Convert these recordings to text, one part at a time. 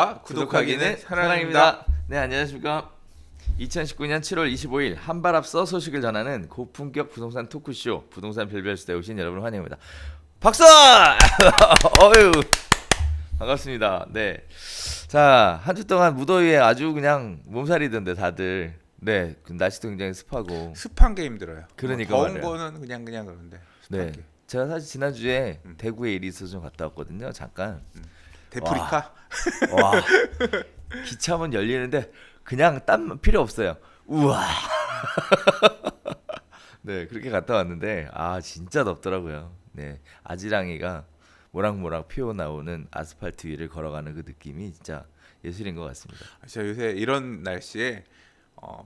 좋아요와 구독하기는 사랑입니다. 네, 안녕하십니까. 2019년 7월 25일 한 발 앞서 소식을 전하는 고품격 부동산 토크쇼 부동산 별별수다에 오신 여러분을 환영합니다. 박수! 어휴, 반갑습니다. 네, 자, 한 주 동안 무더위에 아주 그냥 몸살이던데 다들. 네, 날씨도 굉장히 습하고 습한 게 힘들어요. 그러니까 더운 말이에요. 거는 그냥 그런데 습한 네, 게. 제가 사실 지난주에 대구에 일이 있어서 좀 갔다 왔거든요. 잠깐. 데프리카? 와, 기차문 열리는데 그냥 땀 필요 없어요. 우와. 네, 그렇게 갔다 왔는데 아 진짜 덥더라고요. 네, 아지랑이가 모락모락 피어 나오는 아스팔트 위를 걸어가는 그 느낌이 진짜 예술인 것 같습니다. 제가 요새 이런 날씨에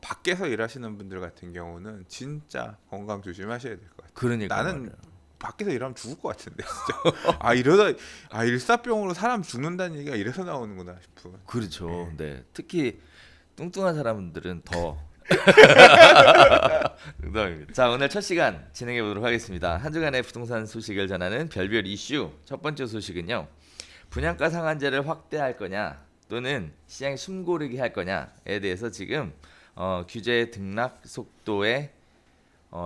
밖에서 일하시는 분들 같은 경우는 진짜 건강 조심하셔야 될 것 같아요. 그러니까 나는 말이에요. 밖에서 일하면 죽을 것 같은데 진짜. 이러다 일사병으로 사람 죽는다는 얘기가 이래서 나오는구나 싶은. 그렇죠. 네, 특히 뚱뚱한 사람들은 더 농담입니다. 자, 오늘 첫 시간 진행해 보도록 하겠습니다. 한 주간의 부동산 소식을 전하는 별별 이슈 첫 번째 소식은요. 분양가 상한제를 확대할 거냐 또는 시장에 숨고르기 할 거냐에 대해서 지금 규제 등락 속도에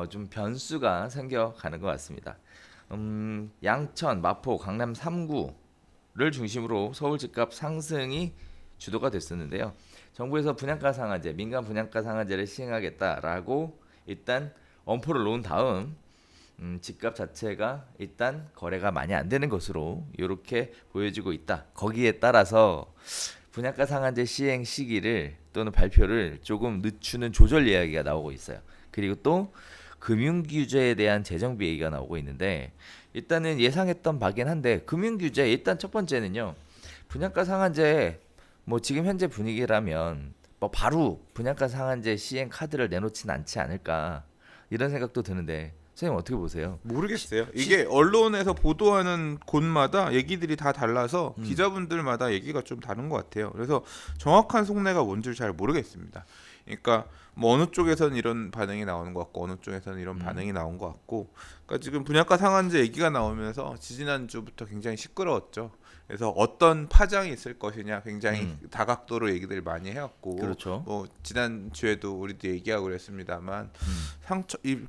좀 변수가 생겨가는 것 같습니다. 양천, 마포, 강남 3구를 중심으로 서울 집값 상승이 주도가 됐었는데요. 정부에서 분양가 상한제, 민간 분양가 상한제를 시행하겠다라고 일단 엄포를 놓은 다음 집값 자체가 일단 거래가 많이 안 되는 것으로 이렇게 보여지고 있다. 거기에 따라서 분양가 상한제 시행 시기를 또는 발표를 조금 늦추는 조절 이야기가 나오고 있어요. 그리고 또 금융규제에 대한 재정비 얘기가 나오고 있는데 일단은 예상했던 바긴 한데 금융규제 일단 첫 번째는요. 분양가 상한제 뭐 지금 현재 분위기라면 뭐 바로 분양가 상한제 시행 카드를 내놓지는 않지 않을까 이런 생각도 드는데 선생님 어떻게 보세요? 모르겠어요. 이게 언론에서 보도하는 곳마다 얘기들이 다 달라서 기자분들마다 얘기가 좀 다른 것 같아요. 그래서 정확한 속내가 뭔지 잘 모르겠습니다. 그러니까 뭐 어느 쪽에서는 이런 반응이 나오는 것 같고 어느 쪽에서는 이런 반응이 나온 것 같고, 그러니까 지금 분양가 상한제 얘기가 나오면서 지지난주부터 굉장히 시끄러웠죠. 그래서 어떤 파장이 있을 것이냐 굉장히 다각도로 얘기들 많이 해왔고, 그렇죠. 뭐 지난 주에도 우리도 얘기하고 그랬습니다만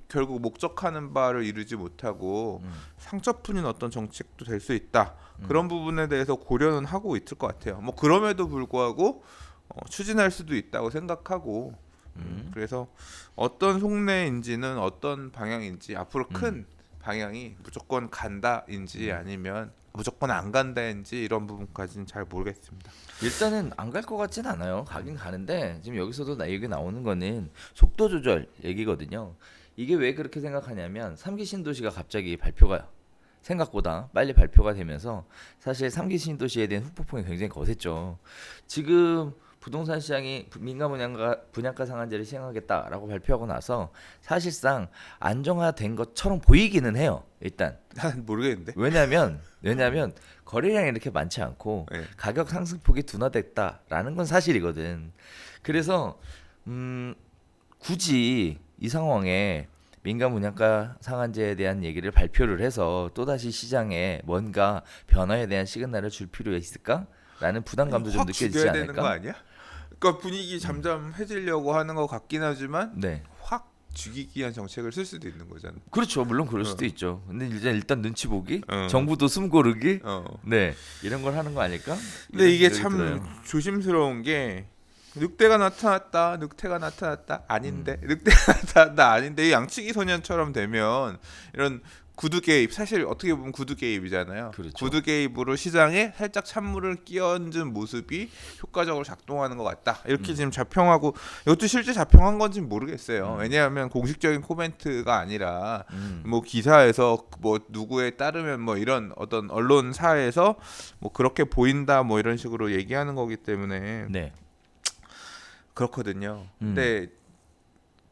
결국 목적하는 바를 이루지 못하고 상처뿐인 어떤 정책도 될 수 있다. 그런 부분에 대해서 고려는 하고 있을 것 같아요. 뭐 그럼에도 불구하고 추진할 수도 있다고 생각하고, 그래서 어떤 속내인지는 어떤 방향인지 앞으로 큰 방향이 무조건 간다인지 아니면 무조건 안 간다인지 이런 부분까지는 잘 모르겠습니다. 일단은 안 갈 것 같진 않아요. 가긴 가는데 지금 여기서도 얘기 나오는 거는 속도 조절 얘기거든요. 이게 왜 그렇게 생각하냐면 3기 신도시가 갑자기 발표가 생각보다 빨리 발표가 되면서 사실 3기 신도시에 대한 후폭풍이 굉장히 거셌죠. 지금 부동산 시장이 민간 분양가 상한제를 시행하겠다라고 발표하고 나서 사실상 안정화된 것처럼 보이기는 해요. 일단 난 모르겠는데. 왜냐면 거래량이 이렇게 많지 않고 네. 가격 상승폭이 둔화됐다라는 건 사실이거든. 그래서 굳이 이 상황에 민간 분양가 상한제에 대한 얘기를 발표를 해서 또다시 시장에 뭔가 변화에 대한 시그널을 줄 필요가 있을까라는 부담감도 좀 확 느껴지지 죽여야 되는 거 않을까? 아니야? 그러니까 분위기 잠잠해지려고 하는 것 같긴 하지만 네. 확 죽이기 위한 정책을 쓸 수도 있는 거잖아. 그렇죠. 물론 그럴 수도 있죠. 근데 일단 눈치 보기, 어. 정부도 숨 고르기, 어. 네 이런 걸 하는 거 아닐까? 근데 이런 이게 생각이 참 들어요. 조심스러운 게 늑대가 나타났다 아닌데 늑대가 나타났다 아닌데 이 양치기 소년처럼 되면 이런 구두 개입, 사실 어떻게 보면 구두 개입이잖아요. 그렇죠. 구두 개입으로 시장에 살짝 찬물을 끼얹은 모습이 효과적으로 작동하는 것 같다. 이렇게 지금 자평하고, 이것도 실제 자평한 건지는 모르겠어요. 왜냐하면 공식적인 코멘트가 아니라 뭐 기사에서 뭐 누구에 따르면 뭐 이런 어떤 언론사에서 뭐 그렇게 보인다 뭐 이런 식으로 얘기하는 거기 때문에 네. 그렇거든요. 근데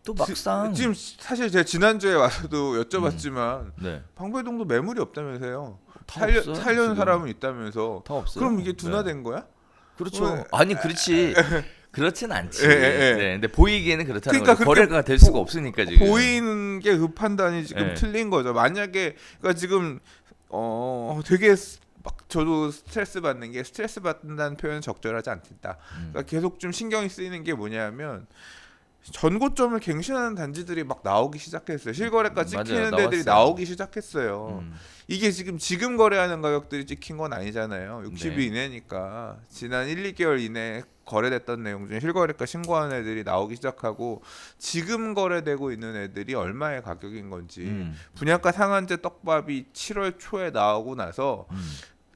또 막상 지금 사실 제가 지난주에 와서도 여쭤봤지만 네. 방배동도 매물이 없다면서요. 다 없어요, 살려는 지금. 사람은 있다면서. 다 없어요. 그럼 이게 네. 둔화된 거야? 그렇죠. 아니 그렇지. 그렇진 않지. 예, 예. 네, 근데 보이기에는 그렇다는 그러니까 거죠. 그렇게 거래가 될 수가 없으니까 지금. 보이는 게 그 판단이 지금 예. 틀린 거죠. 만약에 그러니까 지금 되게 막 저도 스트레스 받는 게 스트레스 받는다는 표현은 적절하지 않다. 그러니까 계속 좀 신경이 쓰이는 게 뭐냐면 전고점을 갱신하는 단지들이 막 나오기 시작했어요. 실거래가 찍히는 맞아요. 데들이 나왔어요. 나오기 시작했어요. 이게 지금 거래하는 가격들이 찍힌 건 아니잖아요. 60일 네. 이내니까 지난 1, 2개월 이내 거래됐던 내용 중에 실거래가 신고한 애들이 나오기 시작하고 지금 거래되고 있는 애들이 얼마의 가격인 건지 분양가 상한제 떡밥이 7월 초에 나오고 나서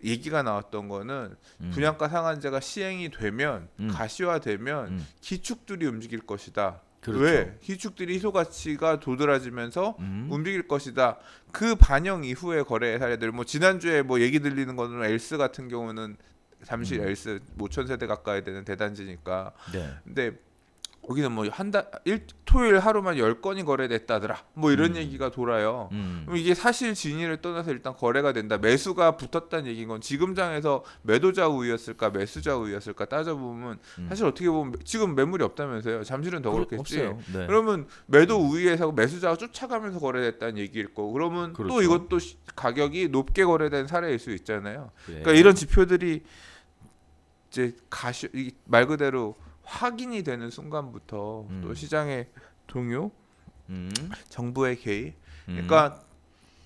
얘기가 나왔던 거는 분양가 상한제가 시행이 되면 가시화되면 기축들이 움직일 것이다. 그렇죠. 왜? 기축들이 희소 가치가 도드라지면서 움직일 것이다. 그 반영 이후의 거래 사례들 뭐 지난주에 뭐 얘기 들리는 거는 엘스 같은 경우는 잠시 엘스 뭐 5,000세대 가까이 되는 대단지니까. 네. 근데 거기는 뭐 토요일 하루만 10건이 거래됐다더라. 뭐 이런 얘기가 돌아요. 그럼 이게 사실 진위를 떠나서 일단 거래가 된다. 매수가 붙었다는 얘기인 건 지금 장에서 매도자 우위였을까 매수자 우위였을까 따져보면 사실 어떻게 보면 지금 매물이 없다면서요. 잠실은 더 그렇겠지. 없어요. 네. 그러면 매도 우위에서 매수자가 쫓아가면서 거래됐다는 얘기일 거고 그러면 그렇죠. 또 이것도 가격이 높게 거래된 사례일 수 있잖아요. 네. 그러니까 이런 지표들이 이제 말 그대로 확인이 되는 순간부터 또 시장의 동요, 정부의 개입. 그러니까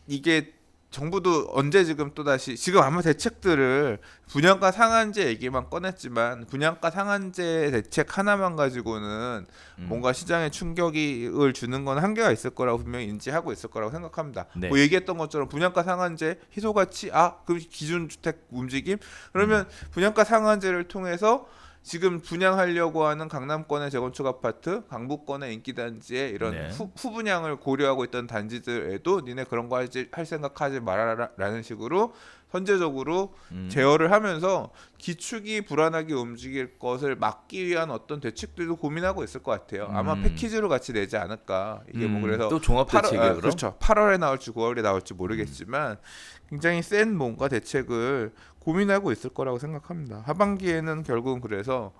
이게 정부도 언제 지금 지금 아마 대책들을 분양가 상한제 얘기만 꺼냈지만 분양가 상한제 대책 하나만 가지고는 뭔가 시장에 충격을 주는 건 한계가 있을 거라고 분명히 인지하고 있을 거라고 생각합니다. 네. 뭐 얘기했던 것처럼 분양가 상한제 희소가치 그럼 기준주택 움직임 그러면 분양가 상한제를 통해서 지금 분양하려고 하는 강남권의 재건축 아파트, 강북권의 인기단지의 이런 네. 후분양을 고려하고 있던 단지들에도 니네 그런 거 할 생각하지 말아라라는 식으로 선제적으로 제어를 하면서 기축이 불안하게 움직일 것을 막기 위한 어떤 대책들도 고민하고 있을 것 같아요. 아마 패키지로 같이 내지 않을까. 이게 뭐 그래서 또 종합 대책이에요, 그럼? 그렇죠. 8월에 나올지 9월에 나올지 모르겠지만 굉장히 센 뭔가 대책을 고민하고 있을 거라고 생각합니다. 하반기에는 결국은 그래서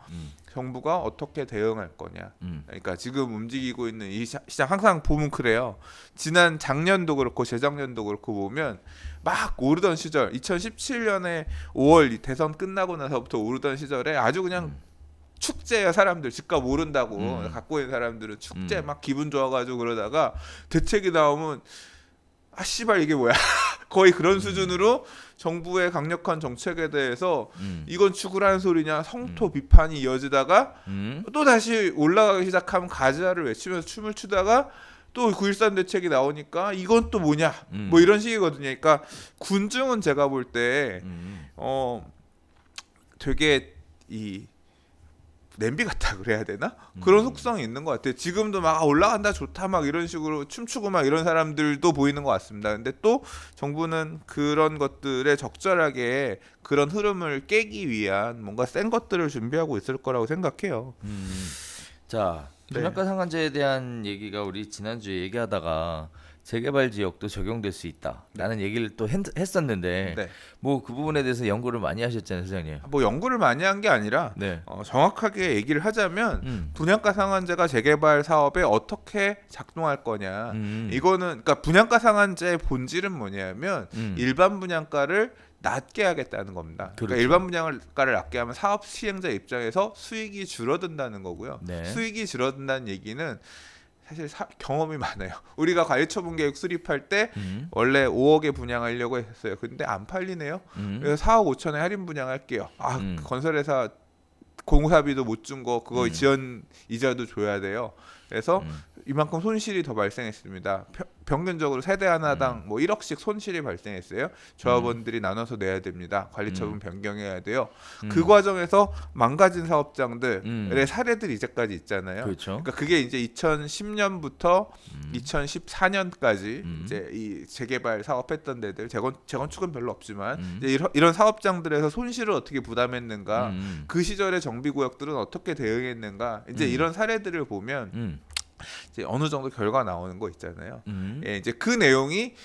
정부가 어떻게 대응할 거냐. 그러니까 지금 움직이고 있는 이 시장 항상 보면 그래요. 지난 작년도 그렇고 재작년도 그렇고 보면 막 오르던 시절 2017년에 5월 대선 끝나고 나서부터 오르던 시절에 아주 그냥 축제야. 사람들 집값 오른다고 갖고 있는 사람들은 축제 막 기분 좋아가지고 그러다가 대책이 나오면 씨발 이게 뭐야. 거의 그런 수준으로 정부의 강력한 정책에 대해서 이건 죽으라는 소리냐 성토 비판이 이어지다가 또 다시 올라가기 시작하면 가즈아를 외치면서 춤을 추다가 또 9.13 대책이 나오니까 이건 또 뭐냐 뭐 이런 식이거든요. 그러니까 군중은 제가 볼 때 되게 이 냄비 같다 그래야 되나? 그런 속성이 있는 것 같아요. 지금도 막 올라간다 좋다 막 이런 식으로 춤추고 막 이런 사람들도 보이는 것 같습니다. 근데 또 정부는 그런 것들에 적절하게 그런 흐름을 깨기 위한 뭔가 센 것들을 준비하고 있을 거라고 생각해요. 자, 분양가 상한제에 대한 얘기가 우리 지난주에 얘기하다가 재개발 지역도 적용될 수 있다라는 얘기를 또 했었는데 네. 뭐 그 부분에 대해서 연구를 많이 하셨잖아요, 소장님. 뭐 연구를 많이 한 게 아니라 네. 정확하게 얘기를 하자면 분양가 상한제가 재개발 사업에 어떻게 작동할 거냐. 이거는 그러니까 분양가 상한제의 본질은 뭐냐면 일반 분양가를 낮게 하겠다는 겁니다. 그렇죠. 그러니까 일반 분양가를 낮게 하면 사업 시행자 입장에서 수익이 줄어든다는 거고요. 네. 수익이 줄어든다는 얘기는 사실 경험이 많아요. 우리가 관리처분 계획 수립할 때 원래 5억에 분양하려고 했어요. 근데 안 팔리네요. 그래서 4억 5천에 할인 분양할게요. 건설회사 공사비도 못 준 거 그거 지연 이자도 줘야 돼요. 그래서 이만큼 손실이 더 발생했습니다. 평균적으로 세대 하나당 뭐 1억씩 손실이 발생했어요. 조합원들이 나눠서 내야 됩니다. 관리처분 변경해야 돼요. 그 과정에서 망가진 사업장들의 사례들이 이제까지 있잖아요. 그렇죠. 그러니까 그게 이제 2010년부터 2014년까지 이제 이 재개발 사업했던 데들 재건축은 별로 없지만 이제 이런 사업장들에서 손실을 어떻게 부담했는가, 그 시절의 정비구역들은 어떻게 대응했는가, 이제 이런 사례들을 보면 이제 어느 정도 결과 나오는 거 있잖아요. 예, 이제 그 내용이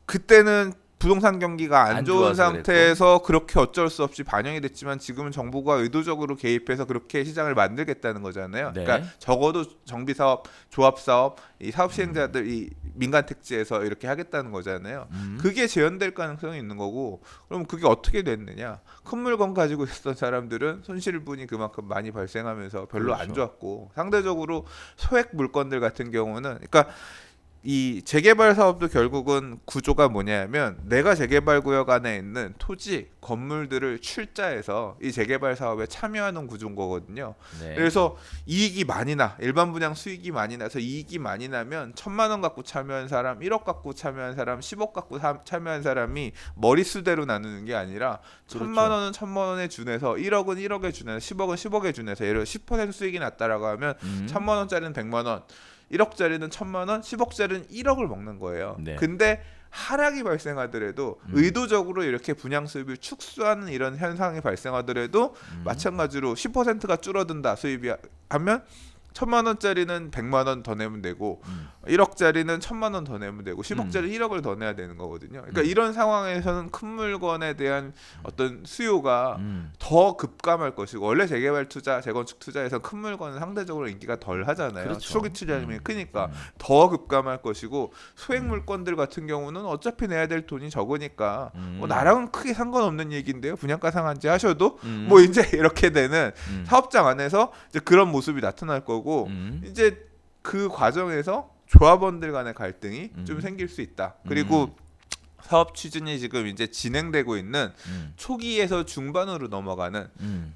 그때는 부동산 경기가 안 안 좋은 좋아서 상태에서 그렇게 어쩔 수 없이 반영이 됐지만 지금은 정부가 의도적으로 개입해서 그렇게 시장을 만들겠다는 거잖아요. 네. 그러니까 적어도 정비 사업, 조합 사업, 이 사업 시행자들 이 민간 택지에서 이렇게 하겠다는 거잖아요. 그게 재현될 가능성이 있는 거고, 그럼 그게 어떻게 됐느냐? 큰 물건 가지고 있었던 사람들은 손실분이 그만큼 많이 발생하면서 별로 안 그렇죠. 좋았고, 상대적으로 소액 물건들 같은 경우는, 그러니까 이 재개발 사업도 결국은 구조가 뭐냐면 내가 재개발 구역 안에 있는 토지, 건물들을 출자해서 이 재개발 사업에 참여하는 구조인 거거든요. 네. 그래서 이익이 많이 나, 일반 분양 수익이 많이 나서 이익이 많이 나면 1,000만 원 갖고 참여한 사람, 1억 갖고 참여한 사람, 10억 갖고 참여한 사람이 머릿수대로 나누는 게 아니라 그렇죠. 1,000만 원은 1,000만 원에 준해서 1억은 1억에 준해서 10억은 10억에 준해서 예를 들어 10% 수익이 났다라고 하면 1,000만 원짜리는 100만 원, 1억짜리는 1,000만 원, 10억짜리는 1억을 먹는 거예요. 네. 근데 하락이 발생하더라도 의도적으로 이렇게 분양 수입을 축소하는 이런 현상이 발생하더라도 마찬가지로 10%가 줄어든다 수입이 하면 1,000만 원짜리는 100만 원 더 내면 되고 1억짜리는 1,000만 원 더 내면 되고 10억짜리 1억을 더 내야 되는 거거든요. 그러니까 이런 상황에서는 큰 물건에 대한 어떤 수요가 더 급감할 것이고, 원래 재개발 투자, 재건축 투자에서 큰 물건은 상대적으로 인기가 덜 하잖아요. 그렇죠. 초기 투자금이 크니까 더 급감할 것이고, 소액 물건들 같은 경우는 어차피 내야 될 돈이 적으니까 뭐 나랑은 크게 상관없는 얘기인데요. 분양가 상한제 하셔도 뭐 이제 이렇게 되는 사업장 안에서 이제 그런 모습이 나타날 거고, 이제 그 과정에서 조합원들 간의 갈등이 좀 생길 수 있다. 그리고 사업 추진이 지금 이제 진행되고 있는 초기에서 중반으로 넘어가는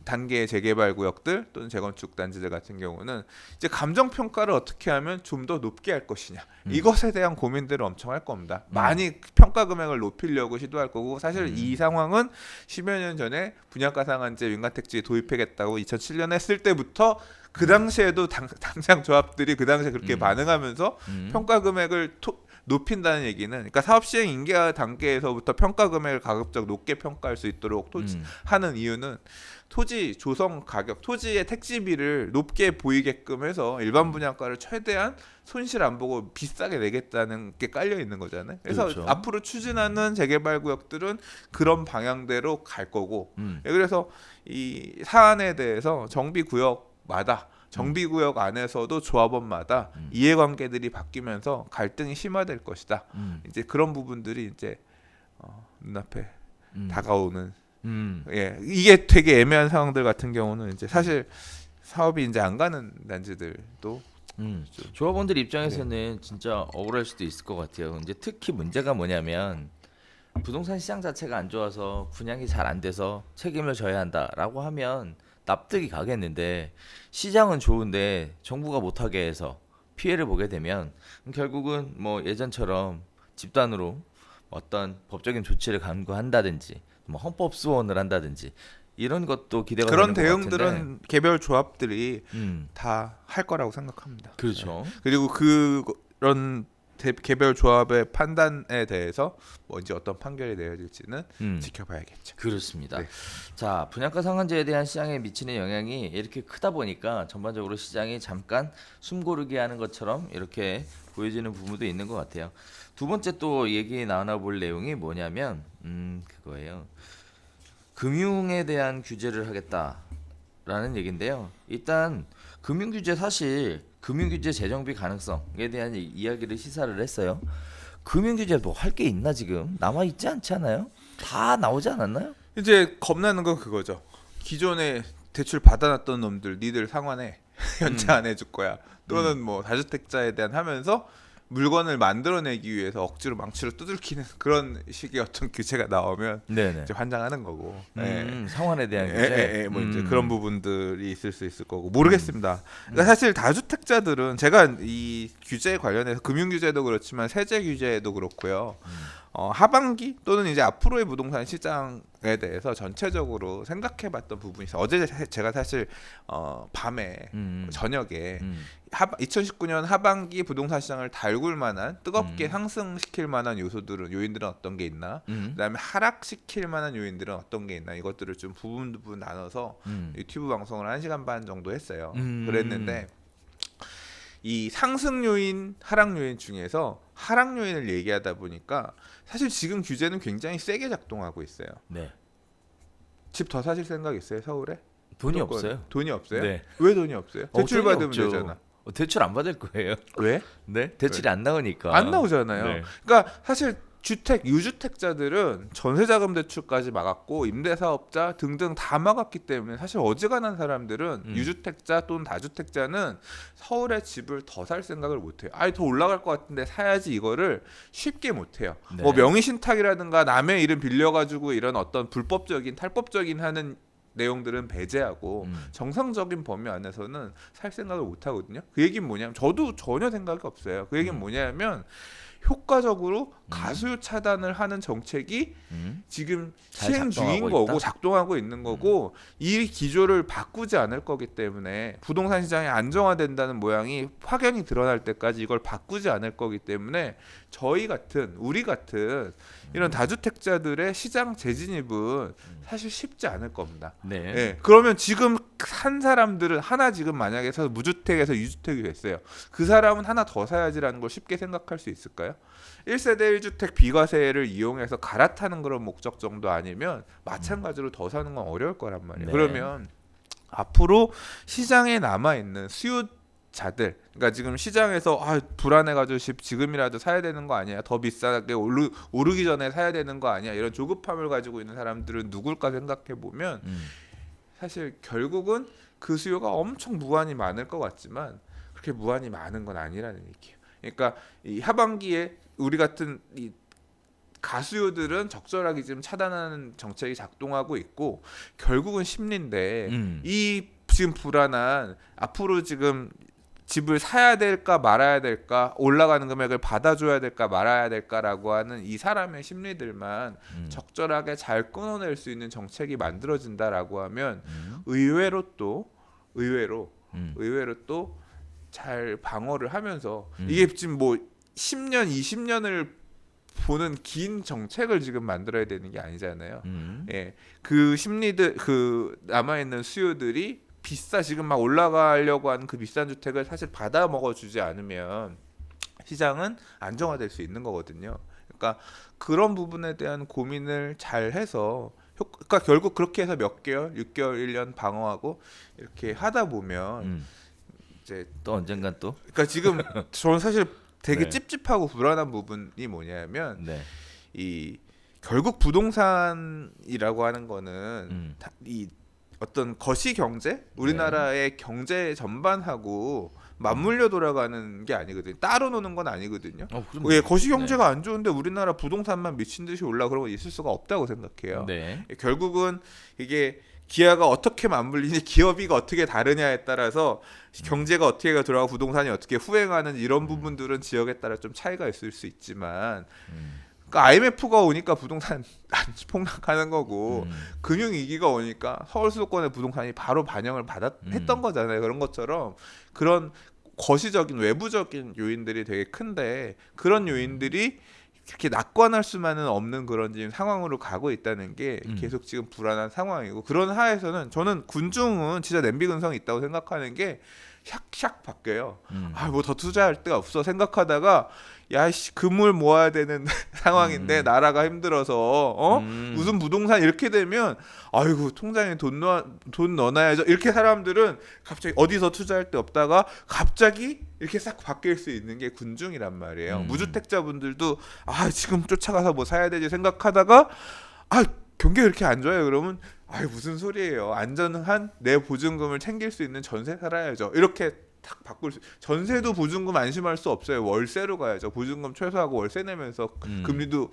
단계의 재개발 구역들 또는 재건축 단지들 같은 경우는 이제 감정 평가를 어떻게 하면 좀 더 높게 할 것이냐, 이것에 대한 고민들을 엄청 할 겁니다. 많이 평가 금액을 높이려고 시도할 거고, 사실 이 상황은 10여 년 전에 분양가 상한제 민간택지에 도입하겠다고 2007년에 했을 때부터 그 당시에도 당장 조합들이 그 당시에 그렇게 반응하면서 평가 금액을 높인다는 얘기는, 그러니까 사업 시행 인계 단계에서부터 평가 금액을 가급적 높게 평가할 수 있도록 하는 이유는 토지 조성 가격, 토지의 택지비를 높게 보이게끔 해서 일반 분양가를 최대한 손실 안 보고 비싸게 내겠다는 게 깔려 있는 거잖아요. 그래서 그렇죠. 앞으로 추진하는 재개발 구역들은 그런 방향대로 갈 거고, 그래서 이 사안에 대해서 정비구역마다 정비구역 안에서도 조합원마다 이해관계들이 바뀌면서 갈등이 심화될 것이다. 이제 그런 부분들이 이제 눈앞에 다가오는. 예, 이게 되게 애매한 상황들 같은 경우는 이제 사실 사업이 이제 안 가는 단지들도 조합원들 입장에서는 진짜 억울할 수도 있을 것 같아요. 이제 특히 문제가 뭐냐면 부동산 시장 자체가 안 좋아서 분양이 잘 안 돼서 책임을 져야 한다라고 하면 납득이 가겠는데, 시장은 좋은데 정부가 못하게 해서 피해를 보게 되면 결국은 뭐 예전처럼 집단으로 어떤 법적인 조치를 강구한다든지 뭐 헌법 수원을 한다든지 이런 것도 기대가 그런 되는 것 같은데. 대응들은 개별 조합들이 다 할 거라고 생각합니다. 그렇죠. 그리고 그런 개별 조합의 판단에 대해서 뭐 이제 어떤 판결이 내려질지는 지켜봐야겠죠. 그렇습니다. 네. 자, 분양가 상한제에 대한 시장에 미치는 영향이 이렇게 크다 보니까 전반적으로 시장이 잠깐 숨고르게 하는 것처럼 이렇게 보여지는 부분도 있는 것 같아요. 두 번째 또 얘기 나눠볼 내용이 뭐냐면 그거예요. 금융에 대한 규제를 하겠다라는 얘기인데요. 일단 금융규제, 사실 금융규제 재정비 가능성에 대한 이야기를 시사를 했어요. 금융규제 뭐 할 게 있나 지금? 남아 있지 않지 않아요? 다 나오지 않았나요? 이제 겁나는 건 그거죠. 기존에 대출 받아놨던 놈들 니들 상환해, 연체 안 해줄 거야. 또는 뭐 다주택자에 대한 하면서 물건을 만들어내기 위해서 억지로 망치로 두들기는 그런 식의 어떤 규제가 나오면 네네. 이제 환장하는 거고. 상환에 대한 규제. 뭐 이제 그런 부분들이 있을 수 있을 거고 모르겠습니다. 그러니까 사실 다주택자들은 제가 이 규제 관련해서 금융 규제도 그렇지만 세제 규제도 그렇고요. 하반기 또는 이제 앞으로의 부동산 시장에 대해서 전체적으로 생각해봤던 부분이 있어요. 어제 제가 사실 밤에 저녁에 2019년 하반기 부동산 시장을 달굴 만한 뜨겁게 상승시킬 만한 요인들은 어떤 게 있나, 그다음에 하락시킬 만한 요인들은 어떤 게 있나, 이것들을 좀 부분 나눠서 유튜브 방송을 1시간 반 정도 했어요. 그랬는데 이 상승 요인, 하락 요인 중에서 하락 요인을 얘기하다 보니까 사실 지금 규제는 굉장히 세게 작동하고 있어요. 네. 집 더 사실 생각 있어요, 서울에? 돈이 무조건. 없어요. 돈이 없어요? 네. 왜 돈이 없어요? 대출 돈이 받으면 없죠. 되잖아. 대출 안 받을 거예요. 왜? 네. 대출이 안 나오니까. 안 나오잖아요. 네. 그러니까 사실 주택 유주택자들은 전세자금 대출까지 막았고 임대사업자 등등 다 막았기 때문에 사실 어지간한 사람들은 유주택자 또는 다주택자는 서울에 집을 더 살 생각을 못해요. 아예 더 올라갈 것 같은데 사야지 이거를 쉽게 못해요. 네. 뭐 명의신탁이라든가 남의 이름 빌려가지고 이런 어떤 불법적인 탈법적인 하는 내용들은 배제하고 정상적인 범위 안에서는 살 생각을 못 하거든요. 그 얘기는 뭐냐면 저도 전혀 생각이 없어요. 그 얘기는 뭐냐면 효과적으로 가수요 차단을 하는 정책이 지금 잘 시행 중인 작동하고 거고 있다? 작동하고 있는 거고 이 기조를 바꾸지 않을 거기 때문에 부동산 시장이 안정화된다는 모양이 확연히 드러날 때까지 이걸 바꾸지 않을 거기 때문에 저희 같은 우리 같은 이런 다주택자들의 시장 재진입은 사실 쉽지 않을 겁니다. 네. 예, 그러면 지금 산 사람들은 하나 지금 만약에 서 무주택에서 유주택이 됐어요. 그 사람은 하나 더 사야지라는 걸 쉽게 생각할 수 있을까요? 1세대 1주택 비과세를 이용해서 갈아타는 그런 목적 정도 아니면 마찬가지로 더 사는 건 어려울 거란 말이에요. 네. 그러면 앞으로 시장에 남아 있는 수요자들, 그러니까 지금 시장에서 불안해가지고 지금이라도 사야 되는 거 아니야? 더 비싸게 오르기 전에 사야 되는 거 아니야? 이런 조급함을 가지고 있는 사람들은 누굴까 생각해 보면 사실 결국은 그 수요가 엄청 무한히 많을 것 같지만 그렇게 무한히 많은 건 아니라는 얘기예요. 그러니까 이 하반기에 우리 같은 이 가수요들은 적절하게 지금 차단하는 정책이 작동하고 있고 결국은 심리인데 이 지금 불안한 앞으로 지금 집을 사야 될까 말아야 될까 올라가는 금액을 받아줘야 될까 말아야 될까라고 하는 이 사람의 심리들만 적절하게 잘 끊어낼 수 있는 정책이 만들어진다라고 하면 의외로 또 잘 방어를 하면서 이게 지금 뭐 10년 20년을 보는 긴 정책을 지금 만들어야 되는 게 아니잖아요. 예, 그 심리들 그 남아 있는 수요들이 지금 막 올라가려고 하는 그 비싼 주택을 사실 받아 먹어주지 않으면 시장은 안정화될 수 있는 거거든요. 그러니까 그런 부분에 대한 고민을 잘 해서 그러니까 결국 그렇게 해서 몇 개월, 6개월, 1년 방어하고 이렇게 하다 보면 이제 또 언젠간 또. 그러니까 지금 저는 사실 되게 네. 찝찝하고 불안한 부분이 뭐냐면 네. 이 결국 부동산이라고 하는 거는 이 어떤 거시 경제 우리나라의 경제 전반하고 맞물려 돌아가는 게 아니거든요. 따로 노는 건 아니거든요. 예, 거시 경제가 안 좋은데 우리나라 부동산만 미친 듯이 올라 그런 거 있을 수가 없다고 생각해요. 네. 결국은 이게 기아가 어떻게 맞물리니 기업이가 어떻게 다르냐에 따라서 경제가 어떻게 돌아가고 부동산이 어떻게 후행하는 이런 부분들은 지역에 따라 좀 차이가 있을 수 있지만 그러니까 IMF가 오니까 부동산 폭락하는 거고 금융 위기가 오니까 서울 수도권의 부동산이 바로 반영을 했던 거잖아요. 그런 것처럼 그런 거시적인 외부적인 요인들이 되게 큰데 그런 요인들이 이렇게 낙관할 수만은 없는 그런 지금 상황으로 가고 있다는 게 계속 지금 불안한 상황이고 그런 하에서는 저는 군중은 진짜 냄비 근성이 있다고 생각하는 게 샥샥 바뀌어요. 뭐 더 투자할 데가 없어 생각하다가 야씨 금을 모아야 되는 상황인데 나라가 힘들어서 무슨 부동산 이렇게 되면 아이고 통장에 돈 넣어놔야죠. 이렇게 사람들은 갑자기 어디서 투자할 데 없다가 갑자기 이렇게 싹 바뀔 수 있는 게 군중이란 말이에요. 무주택자분들도 지금 쫓아가서 뭐 사야 되지 생각하다가 경기가 이렇게 안 좋아요. 그러면 무슨 소리예요. 안전한 내 보증금을 챙길 수 있는 전세 살아야죠. 이렇게 탁 바꿀 전세도 보증금 안심할 수 없어요. 월세로 가야죠. 보증금 최소하고 월세 내면서 금리도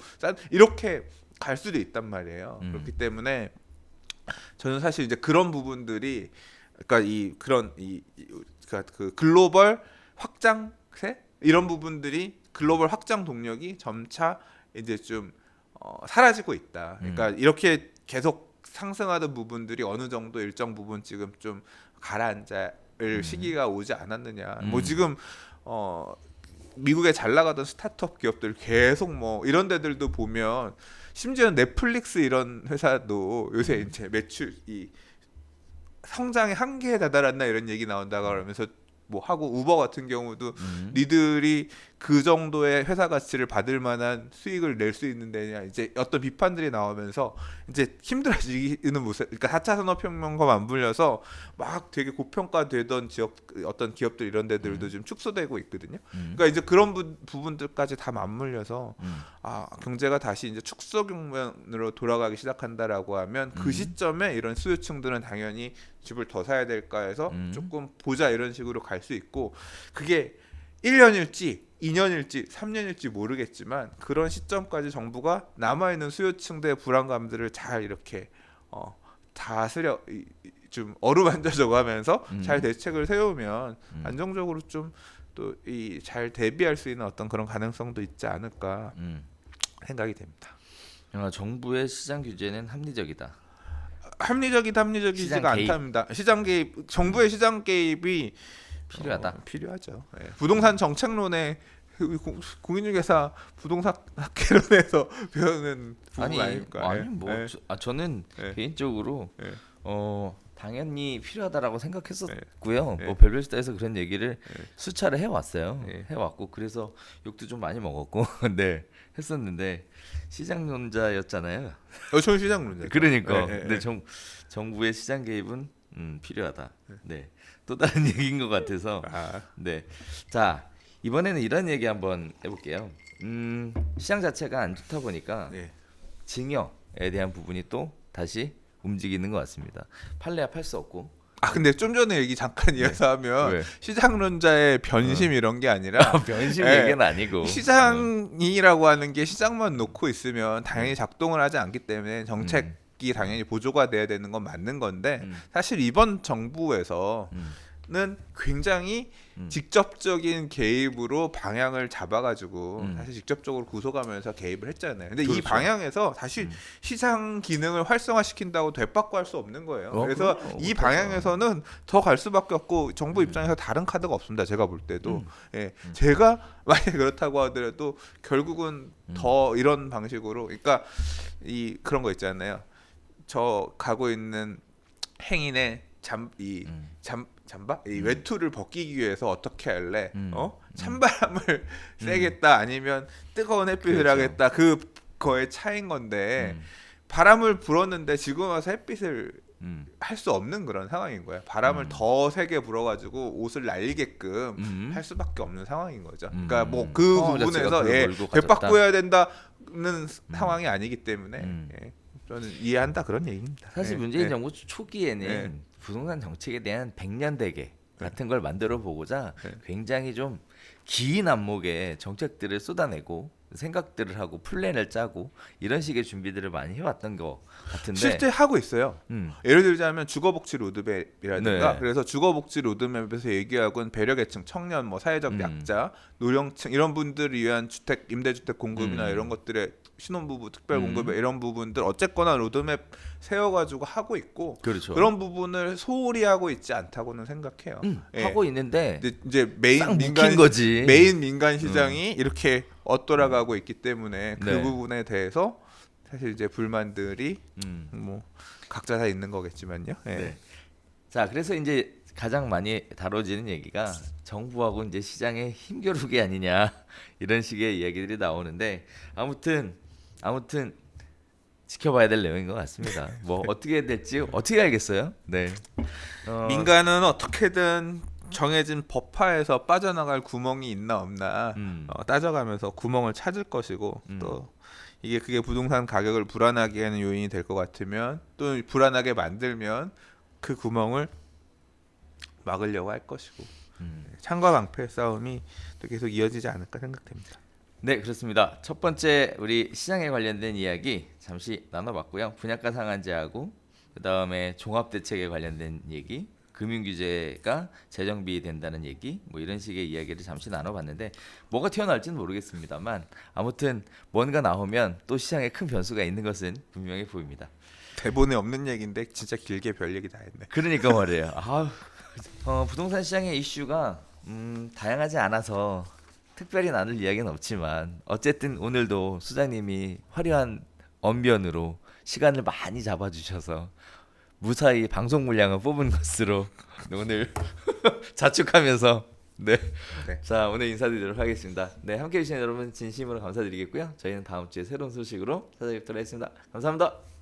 이렇게 갈 수도 있단 말이에요. 그렇기 때문에 저는 사실 이제 그런 부분들이 그러니까 그 글로벌 확장세 이런 부분들이 글로벌 확장 동력이 점차 이제 좀 사라지고 있다. 그러니까 이렇게 계속 상승하던 부분들이 어느 정도 일정 부분 지금 좀 가라앉을 시기가 오지 않았느냐. 뭐 지금 미국에 잘 나가던 스타트업 기업들 계속 뭐 이런 데들도 보면 심지어 넷플릭스 이런 회사도 요새 이제 매출 이 성장의 한계에 다다랐나 이런 얘기 나온다고 그러면서 뭐 하고 우버 같은 경우도 니들이 그 정도의 회사 가치를 받을 만한 수익을 낼 수 있는 데냐 이제 어떤 비판들이 나오면서 이제 힘들어지는 모습. 그러니까 4차 산업혁명과 맞물려서 막 되게 고평가되던 지역 어떤 기업들 이런 데들도 좀 축소되고 있거든요. 그러니까 이제 그런 부분들까지 다 맞물려서 경제가 다시 이제 축소 국면으로 돌아가기 시작한다라고 하면 그 시점에 이런 수요층들은 당연히 집을 더 사야 될까 해서 조금 보자 이런 식으로 갈 수 있고 그게 1년일지 2년일지 3년일지 모르겠지만 그런 시점까지 정부가 남아있는 수요층들의 불안감들을 잘 이렇게 다스려 좀 어루만져줘가면서 잘 대책을 세우면 안정적으로 좀 또 이 잘 대비할 수 있는 어떤 그런 가능성도 있지 않을까 생각이 됩니다. 정부의 시장 규제는 합리적이다. 합리적이지가 시장 개입. 않답니다. 시장 개입, 정부의 시장 개입이 필요하다. 필요하죠. 예. 부동산 정책론에 공인중개사 부동산 학개론에서 배우는 부분 아닙니까? 아니 뭐 예. 저는 예. 개인적으로 예. 당연히 필요하다라고 생각했었고요. 예. 뭐 별별 수다에서 그런 얘기를 수차례 해왔어요. 예. 해왔고 그래서 욕도 좀 많이 먹었고 네 했었는데 시장론자였잖아요. 저는 시장론자. 그러니까 예. 근데 정부의 시장 개입은 필요하다. 네. 또 다른 얘기인 것 같아서 네. 자 이번에는 이런 얘기 한번 해볼게요. 시장 자체가 안 좋다 보니까 예. 증여에 대한 부분이 또 다시 움직이는 것 같습니다. 팔래야 팔 수 없고. 근데 좀 전에 얘기 잠깐 이어서 하면 왜? 시장론자의 변심 이런 게 아니라 변심 예. 얘기는 아니고 시장이라고 하는 게 시장만 놓고 있으면 당연히 작동을 하지 않기 때문에 정책이 당연히 보조가 돼야 되는 건 맞는 건데 사실 이번 정부에서는 굉장히 직접적인 개입으로 방향을 잡아가지고 사실 직접적으로 구속하면서 개입을 했잖아요. 근데 이 그렇죠. 방향에서 사실 시장 기능을 활성화시킨다고 되받고 할 수 없는 거예요. 그래서 이 방향에서는 더 갈 수밖에 없고 정부 입장에서 다른 카드가 없습니다. 제가 볼 때도 예, 제가 만약 그렇다고 하더라도 결국은 더 이런 방식으로 그러니까 이 그런 거 있잖아요. 저 가고 있는 행인의 잠바 이 외투를 벗기기 위해서 어떻게 할래? 찬바람을 쐬겠다 아니면 뜨거운 햇빛을 그렇죠. 하겠다 그거의 차이인 건데 바람을 불었는데 지금 와서 햇빛을 할 수 없는 그런 상황인 거예요. 바람을 더 세게 불어가지고 옷을 날리게끔 할 수밖에 없는 상황인 거죠. 그러니까 뭐 그 부분에서 되받고야 된다는 상황이 아니기 때문에 예, 저는 이해한다 그런 얘기입니다. 사실 예, 문재인 예. 정부 초기에는 예. 부동산 정책에 대한 100년 대계 같은 걸 만들어 보고자 굉장히 좀 긴 안목의 정책들을 쏟아내고 생각들을 하고 플랜을 짜고 이런 식의 준비들을 많이 해왔던 것 같은데 실제 하고 있어요. 예를 들자면 주거복지 로드맵이라든가 네. 그래서 주거복지 로드맵에서 얘기하고는 배려계층, 청년, 뭐 사회적 약자, 노령층 이런 분들을 위한 주택 임대주택 공급이나 이런 것들의 신혼부부 특별 공급 이런 부분들 어쨌거나 로드맵 세워가지고 하고 있고 그렇죠. 그런 부분을 소홀히 하고 있지 않다고는 생각해요. 예. 하고 있는데 근데 이제 싹 메인 민간 묵힌 거지. 메인 민간 시장이 이렇게 엇돌아가고 있기 때문에 그 네. 부분에 대해서 사실 이제 불만들이 뭐 각자 다 있는 거겠지만요. 예. 네. 자, 그래서 이제 가장 많이 다뤄지는 얘기가 정부하고 이제 시장의 힘겨루기 아니냐 이런 식의 이야기들이 나오는데 아무튼 지켜봐야 될 내용인 것 같습니다. 뭐 어떻게 될지 어떻게 알겠어요? 네. 민간은 어떻게든 정해진 법화에서 빠져나갈 구멍이 있나 없나 따져가면서 구멍을 찾을 것이고 또 이게 그게 부동산 가격을 불안하게 하는 요인이 될 것 같으면 또 불안하게 만들면 그 구멍을 막으려고 할 것이고 창과 방패의 싸움이 또 계속 이어지지 않을까 생각됩니다. 네, 그렇습니다. 첫 번째 우리 시장에 관련된 이야기 잠시 나눠봤고요. 분양가 상한제하고 그 다음에 종합대책에 관련된 얘기, 금융규제가 재정비 된다는 얘기, 뭐 이런 식의 이야기를 잠시 나눠봤는데 뭐가 튀어나올지는 모르겠습니다만 아무튼 뭔가 나오면 또 시장에 큰 변수가 있는 것은 분명해 보입니다. 대본에 없는 얘기인데 진짜 길게 별 얘기 다 했네. 그러니까 말이에요. 부동산 시장의 이슈가 다양하지 않아서 특별히 나눌 이야기는 없지만 어쨌든 오늘도 수장님이 화려한 언변으로 시간을 많이 잡아주셔서 무사히 방송 물량을 뽑은 것으로 오늘 자축하면서 네. 네. 자, 오늘 인사드리도록 하겠습니다. 네, 함께 해주신 여러분 진심으로 감사드리겠고요. 저희는 다음 주에 새로운 소식으로 찾아뵙도록 하겠습니다. 감사합니다.